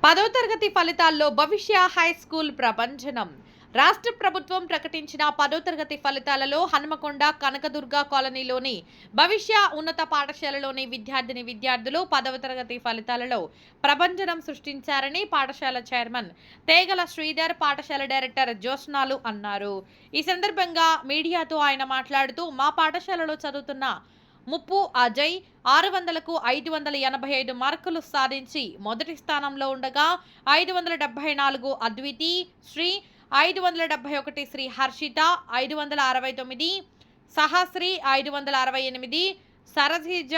10వ తరగతి ఫలితాల్లో భవిష్య హై స్కూల్ ప్రభంజనం. రాష్ట్ర ప్రభుత్వం ప్రకటించిన 10వ తరగతి ఫలితాలలో హన్మకొండ కనకదుర్గ కాలనీలోని భవిష్య ఉన్నత పాఠశాలలోని విద్యార్థులు 10వ తరగతి ఫలితాలలో ప్రభంజనం సృష్టించారని పాఠశాల చైర్మన్ తేగల శ్రీధర్, పాఠశాల డైరెక్టర్ జ్యోత్స్నాలు అన్నారు. ఈ సందర్భంగా మీడియాతో ఆయన మాట్లాడుతూ, మా పాఠశాలలో చదువుతున్న ముప్పు అజయ్ 600కు 585 మార్కులు సాధించి మొదటి స్థానంలో ఉండగా, 574 Adviti Sri, 571 Sri Harshitha, 569 Sahasri, 568 Sarasija,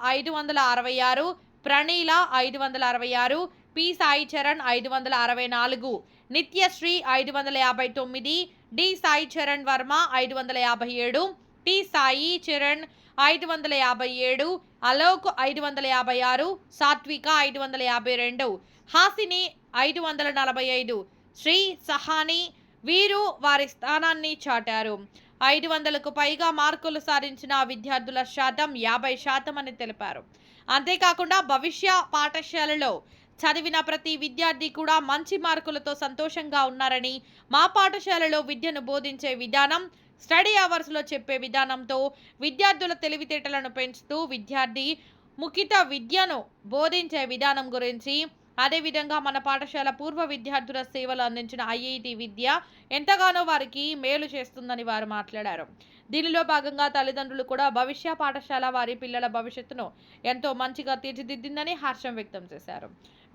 566 Praneela, 566 P Sai Charan, 564 Nithyasri, 559 D Sai Charan Varma, 557 T Sai Charan, 557 Alok, 556 Sathvika, 552 Hasini, 545 Shri Sahani వీరు వారి స్థానాన్ని చాటారు. 500కు పైగా మార్కులు సాధించిన విద్యార్థుల శాతం 50% అని తెలిపారు. అంతేకాకుండా భవిష్య పాఠశాలలో చదివిన ప్రతి విద్యార్థి కూడా మంచి మార్కులతో సంతోషంగా ఉన్నారని, మా పాఠశాలలో విద్యను బోధించే విధానం, స్టడీ అవర్స్లో చెప్పే విధానంతో విద్యార్థుల తెలివితేటలను పెంచుతూ విద్యార్థి ముఖిత విద్యను బోధించే విధానం గురించి, అదేవిధంగా మన పాఠశాల పూర్వ విద్యార్థుల సేవలు అందించిన ఐఐటి విద్య ఎంతగానో వారికి మేలు చేస్తుందని వారు మాట్లాడారు. దీనిలో భాగంగా తల్లిదండ్రులు కూడా భవిష్య పాఠశాల వారి పిల్లల భవిష్యత్తును ఎంతో మంచిగా తీర్చిదిద్దిందని హర్షం వ్యక్తం చేశారు.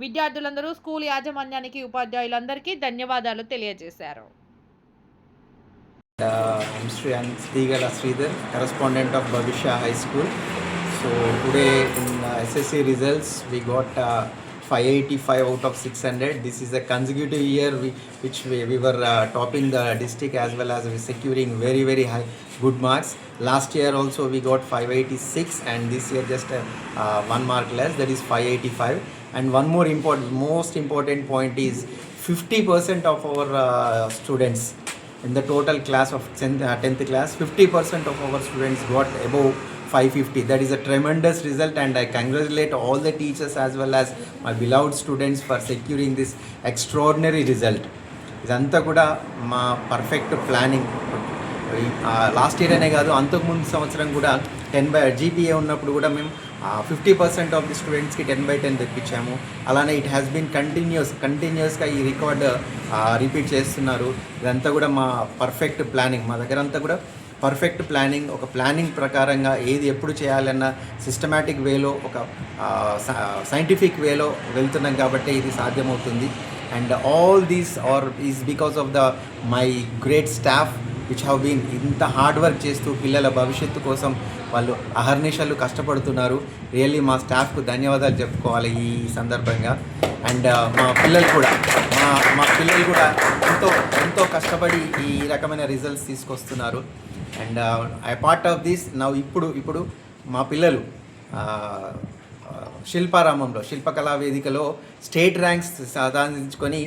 విద్యార్థులందరూ స్కూల్ యాజమాన్యానికి, ఉపాధ్యాయులందరికీ ధన్యవాదాలు తెలియజేశారు. I'm Stigala Sridhar, correspondent of Bhavishya High School. So today in SSC results we got 585 out of 600. This is a consecutive year which we were topping the district as well as we securing very high good marks. Last year also we got 586 and this year just 1 mark less, that is 585. And one more most important point is 50% of our students in the total class of 10th class, 50% of our students got above 550. That is a tremendous result and I congratulate all the teachers as well as my beloved students for securing this extraordinary result. ఇదంతా కూడా మా perfect planning. Last year అనే కాదు, అంతకుముందు సంవత్సరం కూడా 10 GPA ఉన్నప్పుడు కూడా మేము 50% ఆఫ్ ది స్టూడెంట్స్కి 10/10 తెప్పించాము. అలానే ఇట్ హ్యాస్ బీన్ కంటిన్యూస్గా ఈ రికార్డ్ రిపీట్ చేస్తున్నారు. ఇదంతా కూడా మా పర్ఫెక్ట్ ప్లానింగ్. మా దగ్గర అంతా కూడా పర్ఫెక్ట్ ప్లానింగ్, ఒక ప్లానింగ్ ప్రకారంగా ఏది ఎప్పుడు చేయాలన్న సిస్టమాటిక్ వేలో, ఒక సైంటిఫిక్ వేలో వెళ్తున్నాం కాబట్టి ఇది సాధ్యమవుతుంది. And all this is because of my great staff which have been ఇంత హార్డ్ వర్క్ చేస్తూ పిల్లల భవిష్యత్తు కోసం వాళ్ళు అహర్నిశలు కష్టపడుతున్నారు. రియల్లీ మా స్టాఫ్కు ధన్యవాదాలు చెప్పుకోవాలి ఈ సందర్భంగా. అండ్ మా పిల్లలు కూడా ఎంతో కష్టపడి ఈ రకమైన రిజల్ట్స్ తీసుకొస్తున్నారు. And I part of this now. ఇప్పుడు మా పిల్లలు శిల్పారామంలో, శిల్పకళా వేదికలో స్టేట్ ర్యాంక్స్ సాధించుకొని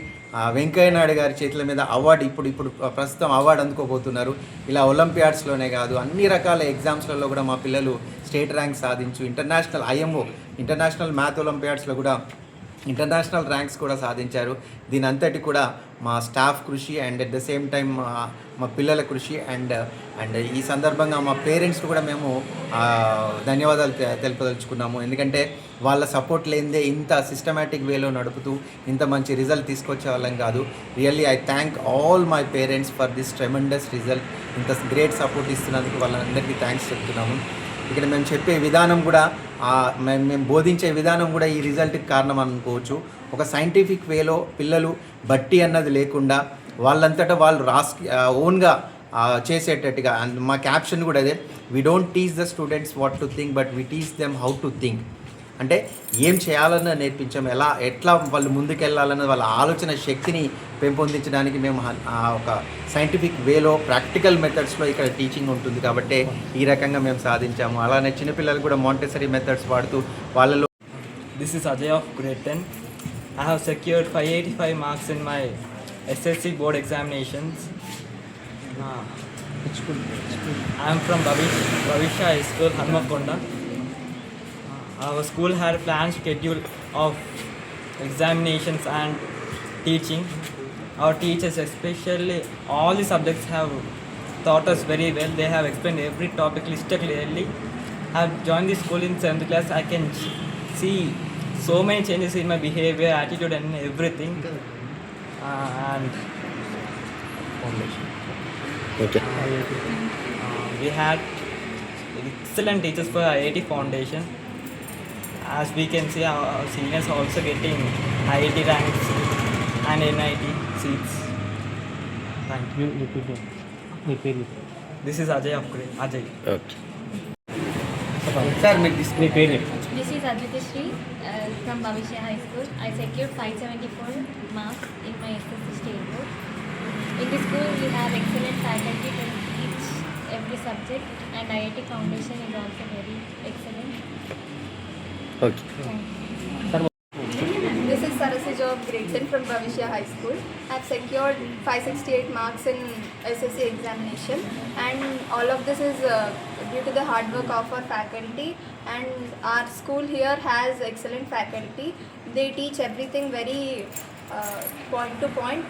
వెంకయ్య నాయుడు గారి చేతుల మీద అవార్డు ఇప్పుడు ప్రస్తుతం అవార్డు అందుకోబోతున్నారు. ఇలా ఒలింపియాడ్స్లోనే కాదు, అన్ని రకాల ఎగ్జామ్స్లలో కూడా మా పిల్లలు స్టేట్ ర్యాంక్ సాధించు, ఇంటర్నేషనల్ IMO ఇంటర్నేషనల్ మ్యాథ్ ఒలింపియాడ్స్లో కూడా ఇంటర్నేషనల్ ర్యాంక్స్ కూడా సాధించారు. దీని అంతటి కూడా మా స్టాఫ్ కృషి and at the same time మా పిల్లల కృషి. అండ్ ఈ సందర్భంగా మా పేరెంట్స్కి కూడా మేము ధన్యవాదాలు తెలుపదలుచుకున్నాము. ఎందుకంటే వాళ్ళ సపోర్ట్ లేనిదే ఇంత సిస్టమేటిక్ వేలో నడుపుతూ ఇంత మంచి రిజల్ట్ తీసుకొచ్చే వాళ్ళం కాదు. Really I thank all my parents for this tremendous result. ఇంత గ్రేట్ సపోర్ట్ ఇస్తున్నందుకు వాళ్ళందరికీ థ్యాంక్స్ చెప్తున్నాము. ఇక్కడ మేము చెప్పే విధానం కూడా, మేము బోధించే విధానం కూడా ఈ రిజల్ట్కి కారణం అనుకోవచ్చు. ఒక సైంటిఫిక్ వేలో పిల్లలు బట్టి అన్నది లేకుండా వాళ్ళంతటా వాళ్ళు ఓన్గా చేసేటట్టుగా. అండ్ మా క్యాప్షన్ కూడా అదే, we don't teach the students what to think but we teach them how to think. అంటే ఏం చేయాలన్న నేర్పించాం, ఎట్లా వాళ్ళు ముందుకెళ్ళాలన్నది వాళ్ళ ఆలోచన శక్తిని పెంపొందించడానికి మేము ఒక సైంటిఫిక్ వేలో, ప్రాక్టికల్ మెథడ్స్లో ఇక్కడ టీచింగ్ ఉంటుంది కాబట్టి ఈ రకంగా మేము సాధించాము. అలానే చిన్నపిల్లలు కూడా మాంటెసరీ మెథడ్స్ వాడుతూ వాళ్ళలో. This is Ajay of grade 10. I have secured 585 marks in my SSC board examinations. I am from Bhavishya High School, Hanmakonda. Our school had a planned schedule of examinations and teaching. Our teachers, especially all the subjects, have taught us very well. They have explained every topic listed clearly. I have joined the school in 7th class. I can see so many changes in my behavior, attitude, and everything. And Okay. we had excellent teachers for IIT Foundation. As we can see, our seniors are also getting IIT ranks and NIT seats. Thank you. This is Ajay of Great. Ajay. Okay. This is Aditya Sri from Bhavishya High School. I secured 574 marks in my SSC state board. In this school, we have excellent faculty to teach every subject, and IIT Foundation is also very excellent. Okay. Thank you. This is Sarasija of grade 10 from Bhavishya High School. I have secured 568 marks in SSC examination, and all of this is due to the hard work of our faculty, and our school here has excellent faculty. They teach everything very point to point,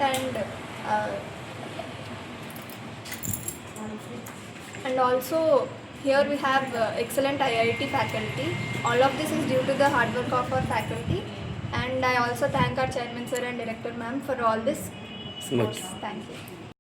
and also here we have excellent IIT faculty. All of this is due to the hard work of our faculty, and I also thank our chairman sir and director ma'am for all this sports. Thank you.